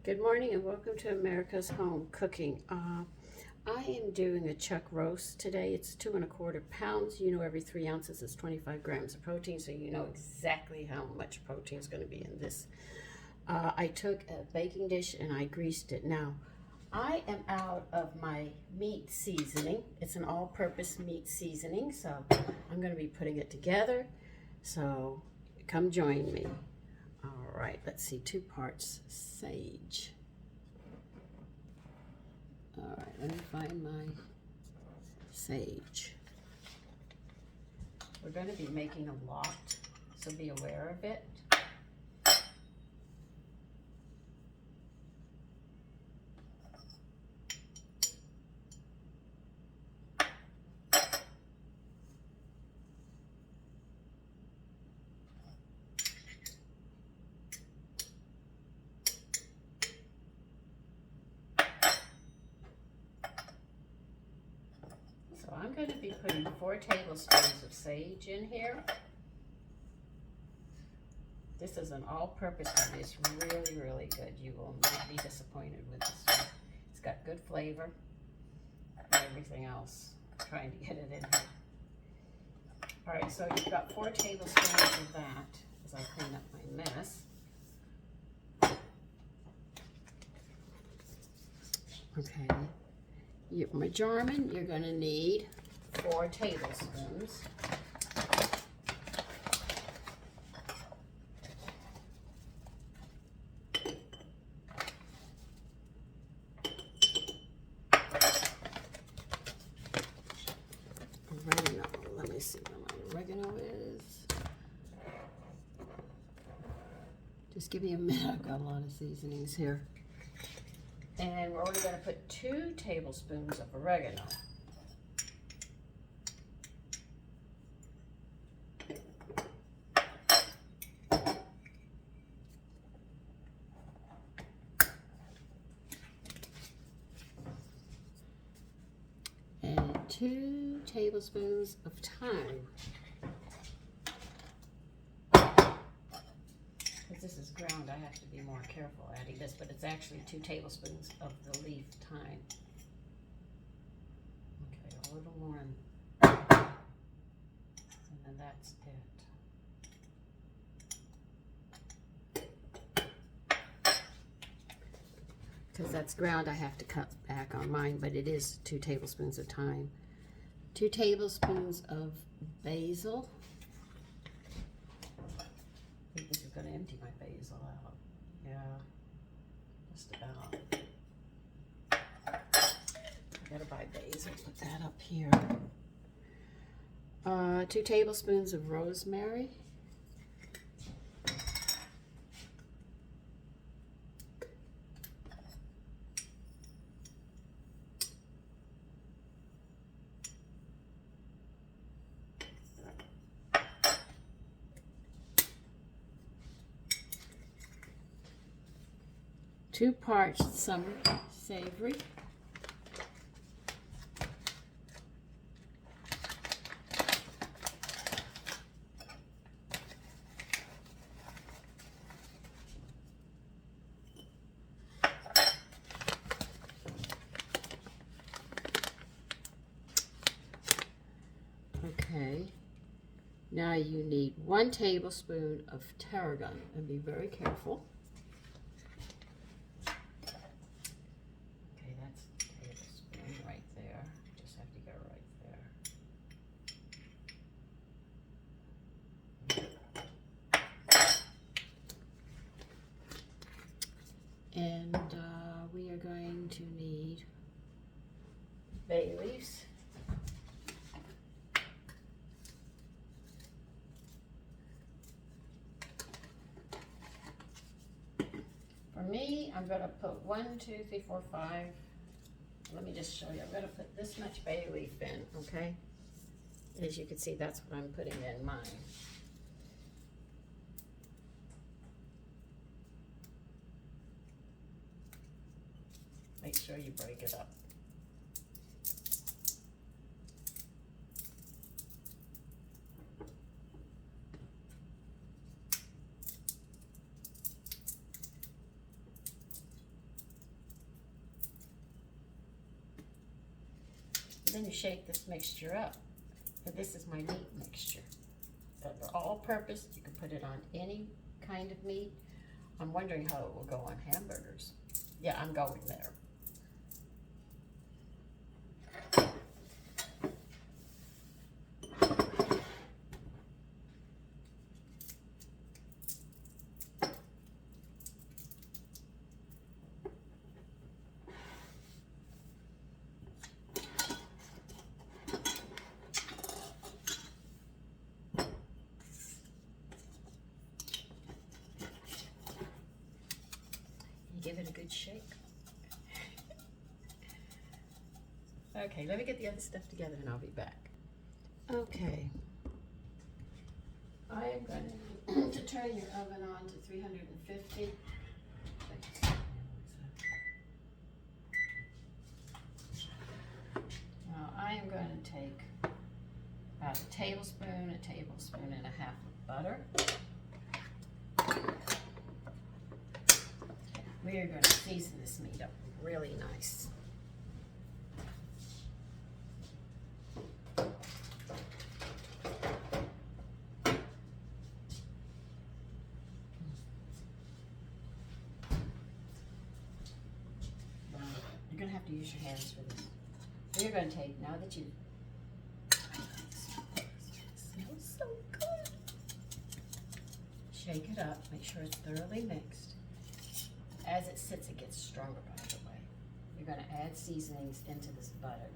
Good morning and welcome to America's Home Cooking. I am doing a chuck roast today. It's 2¼ pounds. You know, every 3 ounces is 25 grams of protein, so you know exactly how much protein is going to be in this. I took a baking dish and I greased it. Now, I am out of my meat seasoning. It's an all-purpose meat seasoning, so I'm going to be putting it together. So come join me. All right, let's see, 2 parts sage. All right, let me find my sage. We're going to be making a lot, so be aware of it. So I'm going to be putting 4 tablespoons of sage in here. This is an all-purpose one. It's really, really good. You will not be disappointed with this one. It's got good flavor and everything else. I'm trying to get it in here. All right, so you've got 4 tablespoons of that as I clean up my mess. Okay. My Jarman, you're going to need 4 tablespoons. Oregano. Let me see where my oregano is. Just give me a minute. I've got a lot of seasonings here. And we're only going to put 2 tablespoons of oregano. And 2 tablespoons of thyme. This is ground, I have to be more careful adding this, but it's actually 2 tablespoons of the leaf thyme. Okay, a little more, and then that's it. Because that's ground, I have to cut back on mine, but it is 2 tablespoons of thyme. 2 tablespoons of basil. I think this is going to empty my basil out. Yeah, just about. I gotta buy basil. Put that up here. 2 tablespoons of rosemary. Two parts summer savory. Okay, now you need 1 tablespoon of tarragon, and be very careful. Okay, that's a tablespoon right there. Just have to go right there. And we are going to need bay leaves. For me, I'm going to put 1, 2, 3, 4, 5. Let me just show you. I'm going to put this much bay leaf in, okay? As you can see, that's what I'm putting in mine. Make sure you break it up. Then you shake this mixture up. And this is my meat mixture. They're all purpose. You can put it on any kind of meat. I'm wondering how it will go on hamburgers. Yeah, I'm going there. Give it a good shake. Okay, let me get the other stuff together and I'll be back. Okay. I am going to turn your oven on to 350. Now I am going to take about a tablespoon and a half of butter. We are going to season this meat up really nice. Wow. You're going to have to use your hands for this. We're going to take, now that you, it smells so good. Shake it up, make sure it's thoroughly mixed. As it sits, it gets stronger, by the way. You're going to add seasonings into this butter.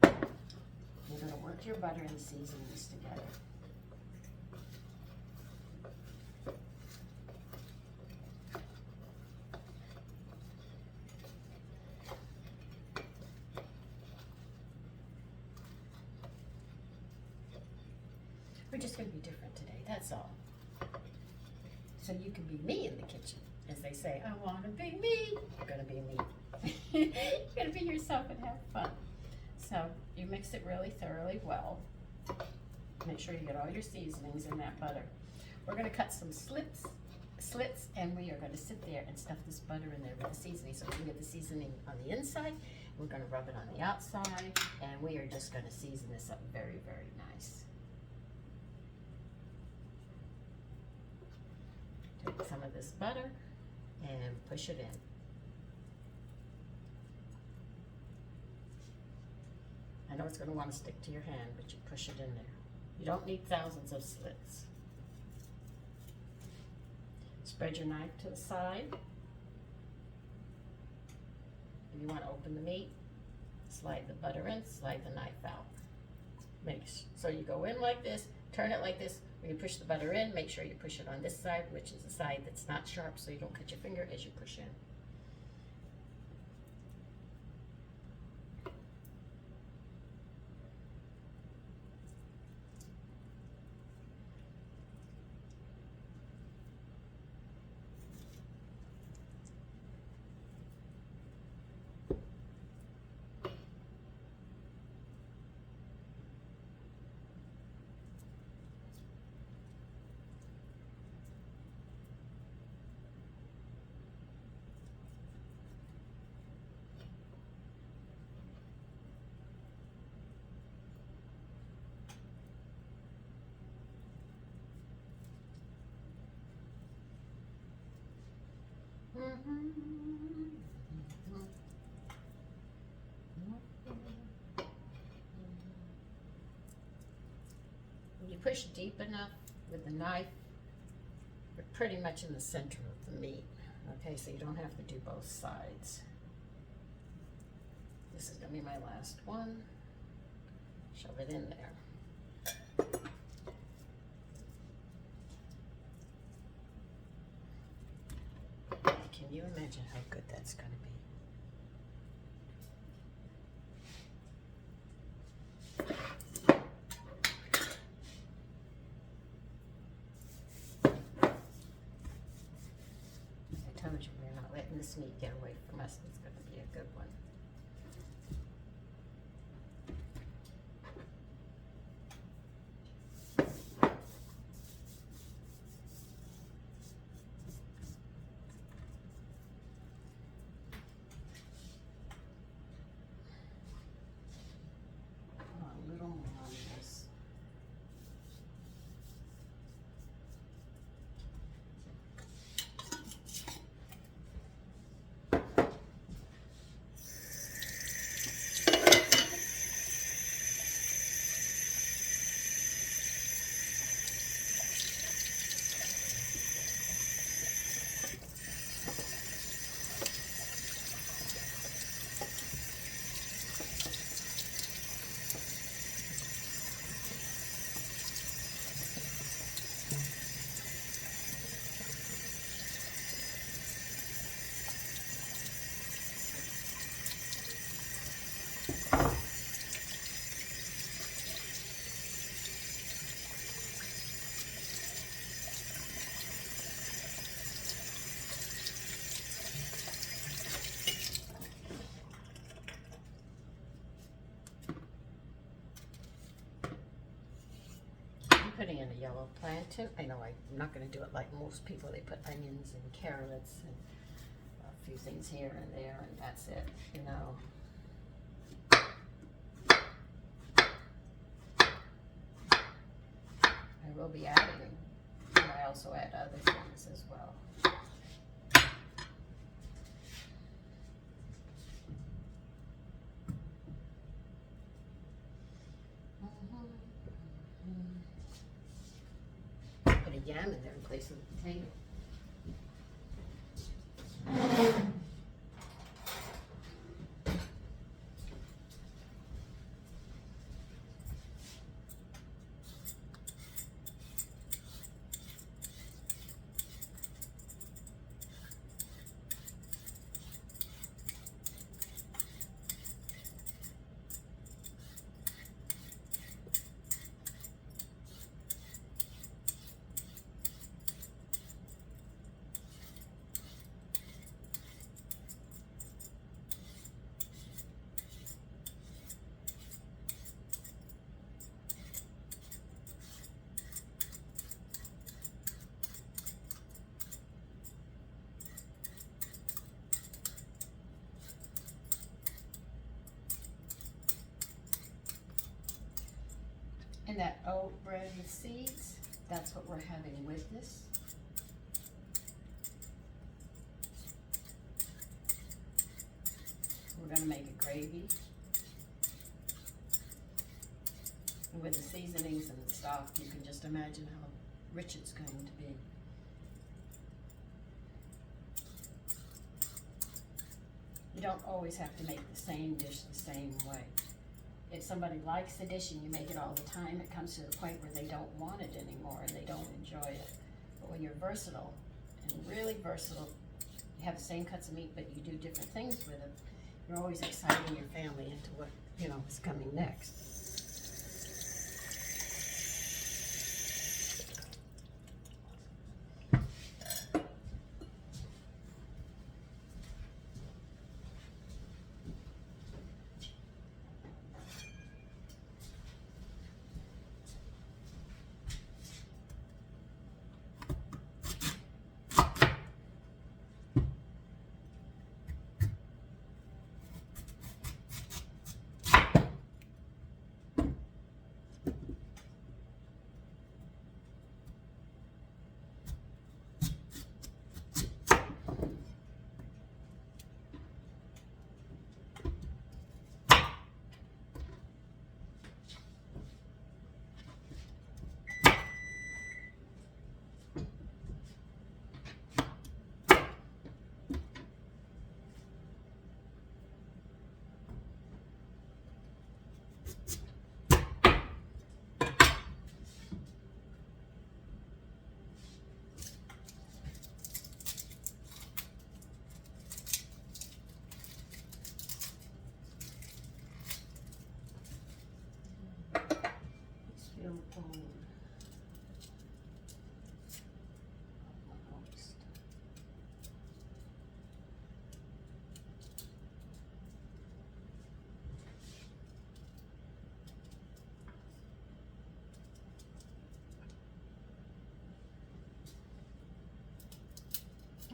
You're going to work your butter and seasonings together. We're just going to be different today, that's all. So you can be me in the kitchen. As they say, I want to be me. You're going to be me. You're going to be yourself and have fun. So you mix it really thoroughly well. Make sure you get all your seasonings in that butter. We're going to cut some slits, and we are going to sit there and stuff this butter in there with the seasoning. So we can get the seasoning on the inside. We're going to rub it on the outside, and we are just going to season this up very, very nice. Take some of this butter and push it in. I know it's going to want to stick to your hand, but you push it in there. You don't need thousands of slits. Spread your knife to the side. If you want to open the meat, slide the butter in, slide the knife out. So you go in like this, turn it like this. When you push the butter in, make sure you push it on this side, which is the side that's not sharp, so you don't cut your finger as you push in. When you push deep enough with the knife, you're pretty much in the center of the meat. Okay, so you don't have to do both sides. This is going to be my last one. Shove it in there. Can you imagine how good that's going to be? I told you we're not letting this meat get away from us. It's going to be a good one. Putting in a yellow plantain. I know I'm not going to do it like most people. They put onions and carrots and a few things here and there, and that's it, you know. I will be adding, but I also add other things as well. Put a yam in there in place of the potato. And that oat bread with seeds, that's what we're having with this. We're going to make a gravy. And with the seasonings and the stock, you can just imagine how rich it's going to be. You don't always have to make the same dish the same way. If somebody likes the dish and you make it all the time, it comes to the point where they don't want it anymore and they don't enjoy it. But when you're versatile, and really versatile, you have the same cuts of meat, but you do different things with it, you're always exciting your family into what, you know, is coming next.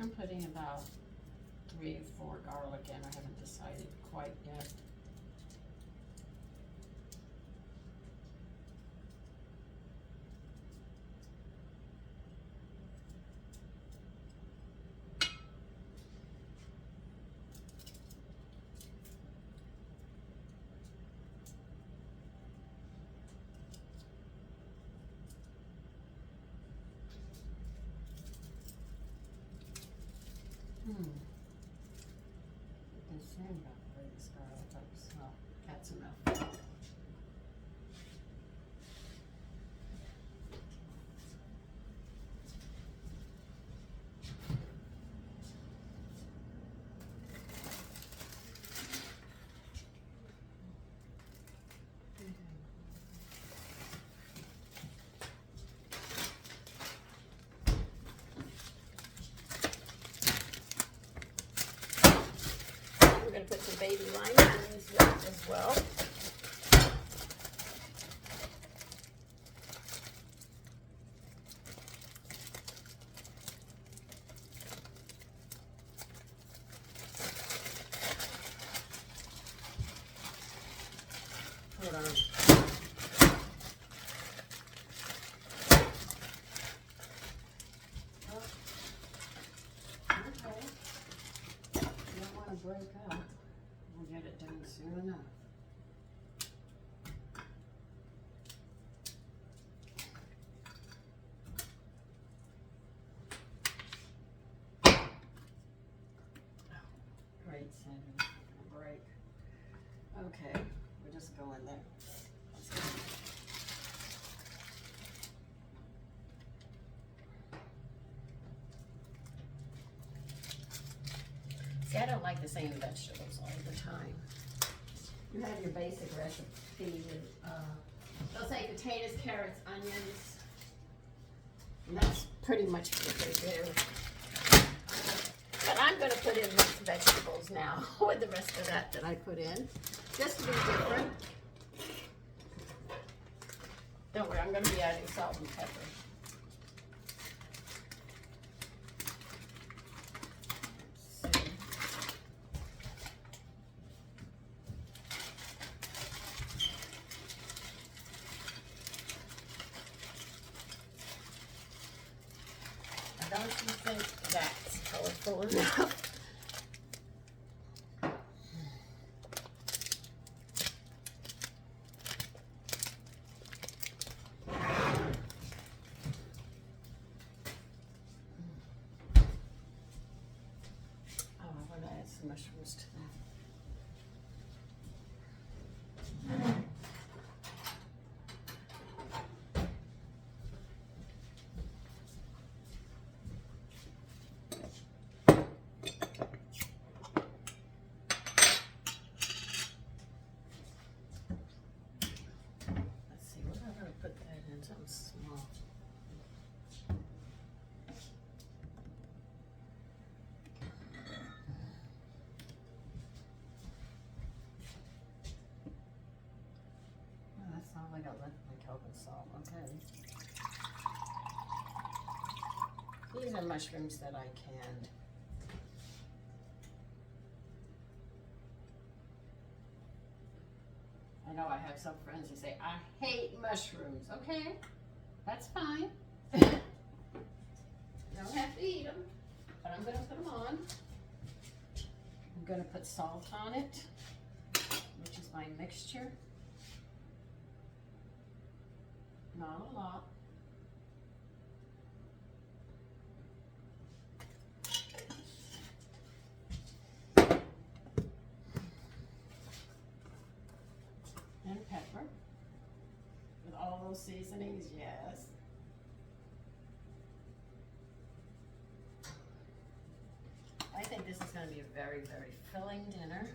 I'm putting about 3 or 4 garlic in. I haven't decided quite yet. Concerned about where this garlic goes. Well, that's enough. going to put some baby lima beans with as well. Hold on. Break up. We'll get it done soon enough. Great settings. Break. Okay, we're just going there. See, I don't like the same vegetables all the time. You have your basic recipe with, they'll say potatoes, carrots, onions. And that's pretty much what they do. But I'm going to put in mixed vegetables now with the rest of that I put in. Just to be different. Don't worry, I'm going to be adding salt and pepper. Don't you think that's colorful enough? Oh, I want to add some mushrooms to that. Put that in something small. Oh, that's not like I left my Kelvin salt. Okay. These are mushrooms that I canned. I know I have some friends who say, I hate mushrooms. Okay, that's fine. You don't have to eat them, but I'm going to put them on. I'm going to put salt on it, which is my mixture. Not a lot. And pepper with all those seasonings, yes. I think this is going to be a very, very filling dinner.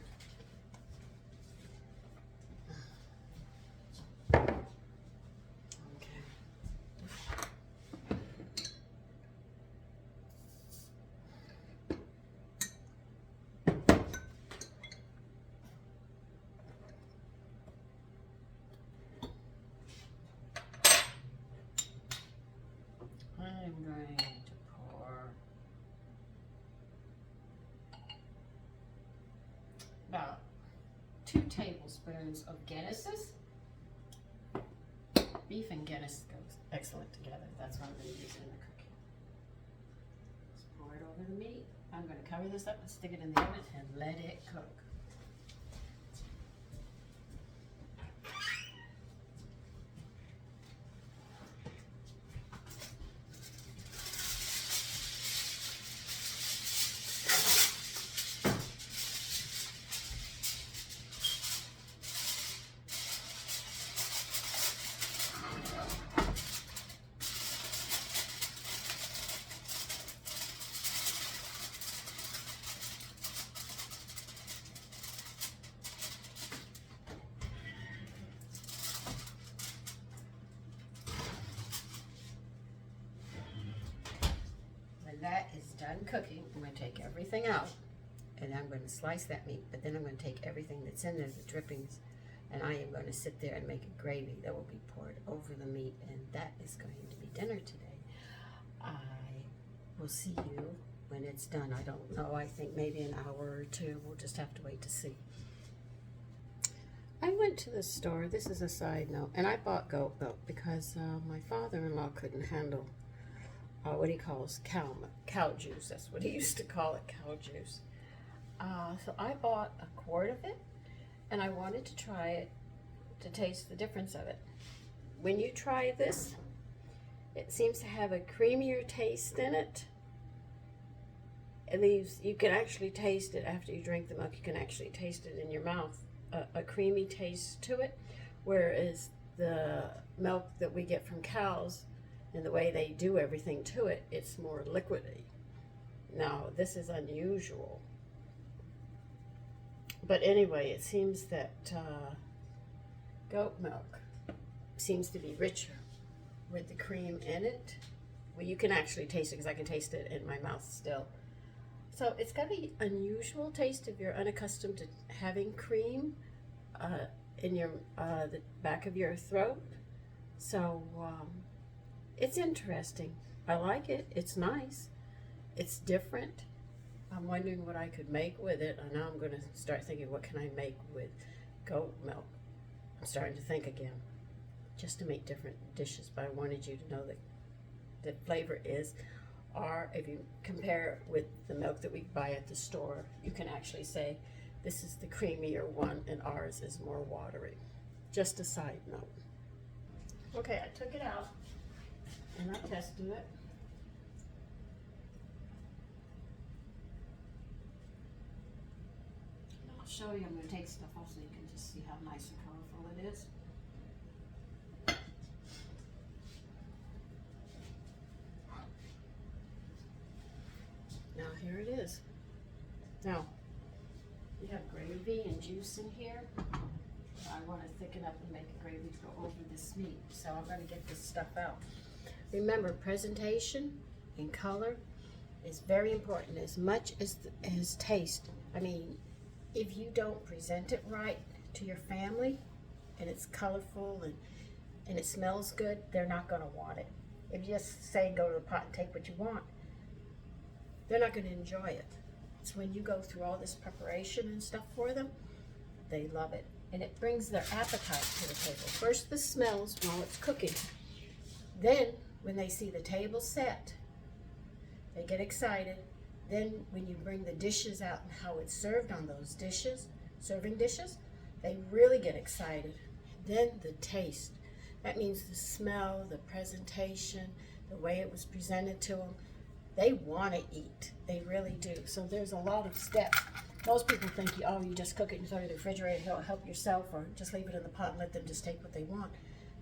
I'm going to pour about 2 tablespoons of Guinness's. Beef and Guinness goes excellent together. That's what I'm going to use in the cooking. Just pour it over the meat. I'm going to cover this up and stick it in the oven and let it cook. When that is done cooking, I'm going to take everything out. and I'm going to slice that meat, but then I'm going to take everything that's in there, the drippings, and I am going to sit there and make a gravy that will be poured over the meat, and that is going to be dinner today. I will see you when it's done. I don't know, I think maybe an hour or two. We'll just have to wait to see. I went to the store, this is a side note, and I bought goat milk because my father-in-law couldn't handle what he calls cow juice. That's what he used to call it, cow juice. So I bought a quart of it, and I wanted to try it to taste the difference of it. When you try this, it seems to have a creamier taste in it. It leaves, you can actually taste it after you drink the milk. You can actually taste it in your mouth, a creamy taste to it, whereas the milk that we get from cows and the way they do everything to it, it's more liquidy. Now, this is unusual. But anyway, it seems that goat milk seems to be richer with the cream in it. Well, you can actually taste it because I can taste it in my mouth still. So it's got an unusual taste if you're unaccustomed to having cream in your the back of your throat. So it's interesting. I like it. It's nice. It's different. I'm wondering what I could make with it. And now I'm going to start thinking, what can I make with goat milk? I'm starting to think again, just to make different dishes. But I wanted you to know that the flavor is, or if you compare it with the milk that we buy at the store, you can actually say, this is the creamier one and ours is more watery. Just a side note. Okay, I took it out and I tested it. I'll show you. I'm going to take stuff off so you can just see how nice and colorful it is. Now here it is. Now, you have gravy and juice in here. I want to thicken up and make a gravy to go over this meat. So I'm going to get this stuff out. Remember, presentation and color is very important as much as taste. I mean, if you don't present it right to your family and it's colorful and it smells good, they're not going to want it. If you just say go to the pot and take what you want, they're not going to enjoy it. It's when you go through all this preparation and stuff for them, they love it. And it brings their appetite to the table. First the smells while it's cooking. Then when they see the table set, they get excited. Then when you bring the dishes out and how it's served on those dishes, serving dishes, they really get excited. Then the taste. That means the smell, the presentation, the way it was presented to them. They want to eat. They really do. So there's a lot of steps. Most people think, oh, you just cook it and throw it in the refrigerator, help yourself, or just leave it in the pot and let them just take what they want.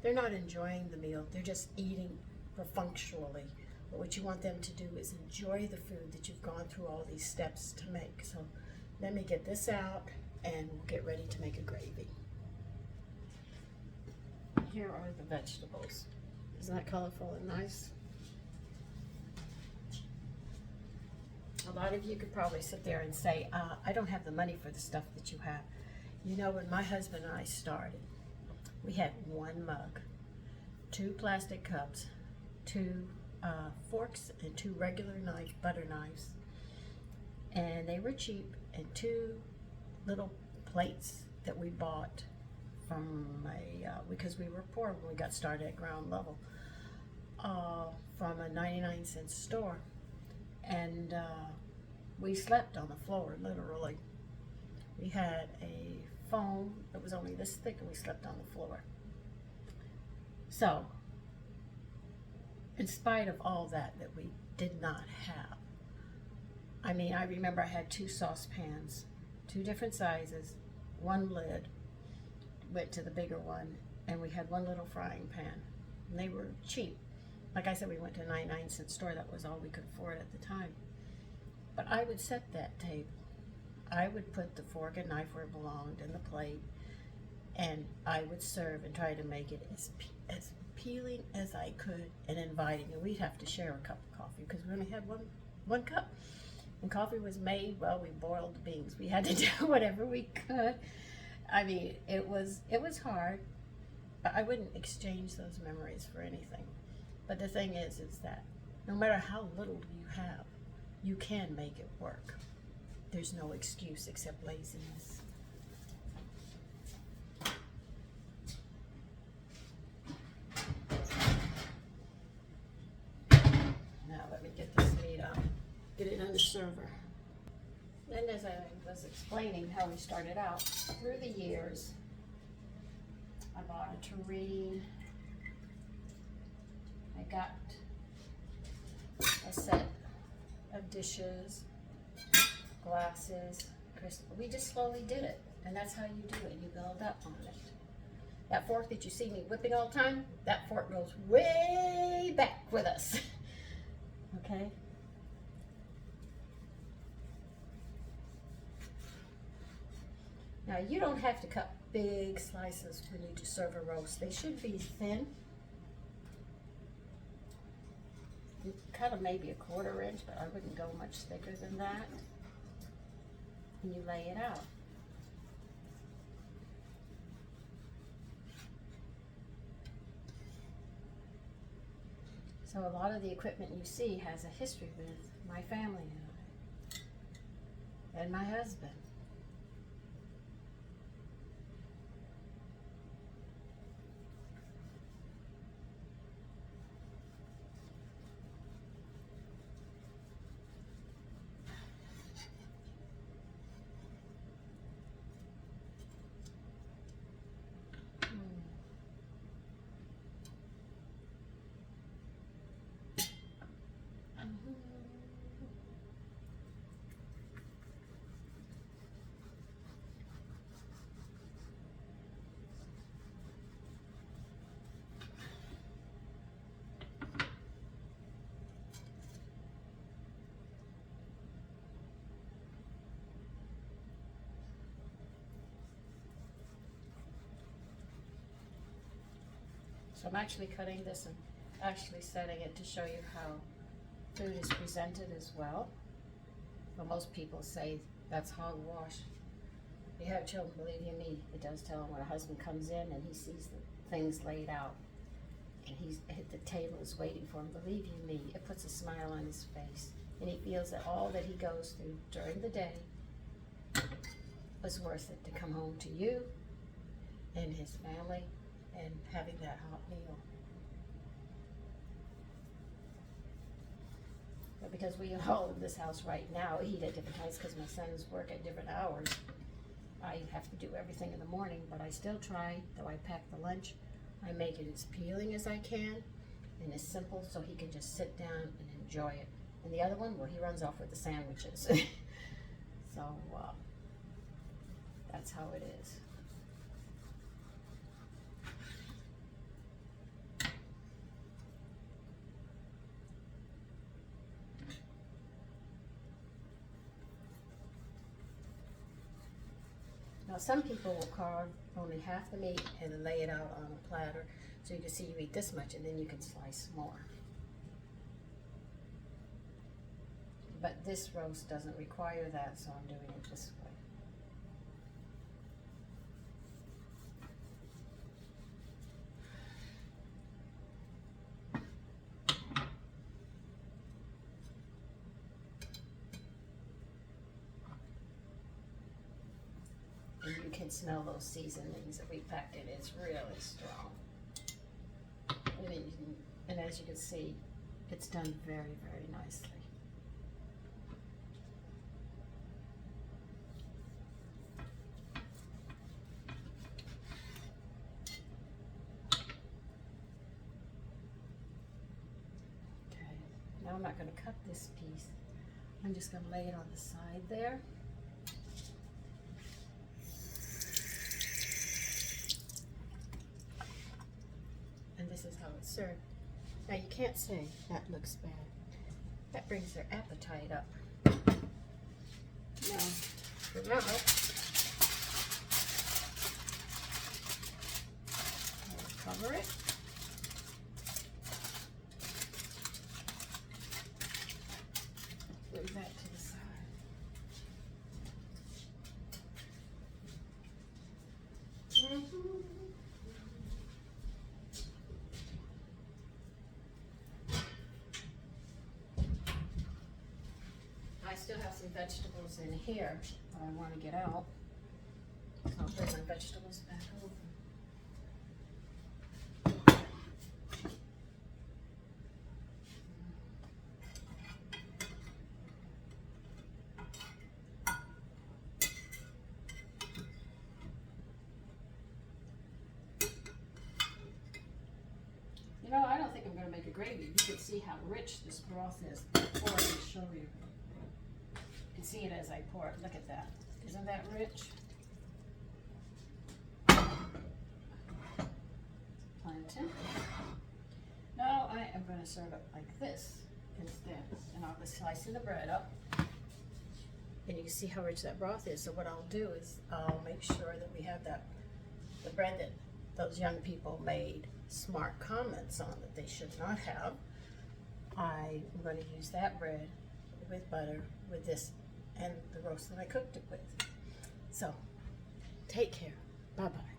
They're not enjoying the meal. They're just eating perfunctorily. But what you want them to do is enjoy the food that you've gone through all these steps to make. So let me get this out and we'll get ready to make a gravy. Here are the vegetables. Isn't that colorful and nice? A lot of you could probably sit there and say, I don't have the money for the stuff that you have. You know, when my husband and I started, we had one mug, 2 plastic cups, 2 forks, and 2 regular butter knives. And they were cheap, and 2 little plates that we bought from because we were poor when we got started at ground level, from a 99-cent store. And we slept on the floor, literally. We had a foam that was only this thick, and we slept on the floor. So, in spite of all that we did not have, I mean, I remember I had 2 saucepans, 2 different sizes, 1 lid, went to the bigger one, and we had 1 little frying pan. And they were cheap. Like I said, we went to a 99-cent store. That was all we could afford at the time. But I would set that table. I would put the fork and knife where it belonged in the plate, and I would serve and try to make it as appealing as I could and inviting. And we'd have to share a cup of coffee because we only had one cup. When coffee was made, well, we boiled the beans. We had to do whatever we could. I mean, it was hard, but I wouldn't exchange those memories for anything. But the thing is that no matter how little you have, you can make it work. There's no excuse except laziness. Now let me get this meat up, get it on the server. Then as I was explaining how we started out, through the years, I bought a tureen. I got a set of dishes, glasses, crystal. We just slowly did it, and that's how you do it. You build up on it. That fork that you see me whipping all the time, that fork goes way back with us. Okay? Now you don't have to cut big slices when you serve a roast. They should be thin. You cut them maybe a 1/4 inch, but I wouldn't go much thicker than that. And you lay it out. So a lot of the equipment you see has a history with my family and I, and my husband. So I'm actually cutting this and actually setting it to show you how food is presented as well. But most people say that's hogwash. If you have children, believe you me, it does tell them when a husband comes in and he sees the things laid out and he's at the table is waiting for him. Believe you me, it puts a smile on his face, and he feels that all that he goes through during the day was worth it to come home to you and his family and having that hot meal. But because we all in this house right now eat at different times because my sons work at different hours, I have to do everything in the morning, but I still try, though I pack the lunch, I make it as appealing as I can and as simple so he can just sit down and enjoy it. And the other one, well, he runs off with the sandwiches. So that's how it is. Now some people will carve only half the meat and then lay it out on a platter so you can see you eat this much and then you can slice more. But this roast doesn't require that, so I'm doing it this way. And you can smell those seasonings that we packed in. It's really strong. And as you can see, it's done very, very nicely. Okay, now I'm not going to cut this piece. I'm just going to lay it on the side there. And this is how it's served. Now you can't say that looks bad. That brings their appetite up. Now, for now, I'll cover it. Move that to the side. still have some vegetables in here that I want to get out. So I'll put my vegetables back over. You know, I don't think I'm going to make a gravy. You can see how rich this broth is. Before I can show you. You can see it as I pour it. Look at that. Isn't that rich? Plantain. Now I am going to serve it like this instead. And I'll be slicing the bread up. And you can see how rich that broth is. So what I'll do is I'll make sure that we have the bread that those young people made smart comments on that they should not have. I'm going to use that bread with butter with this and the roast that I cooked it with. So take care. Bye-bye.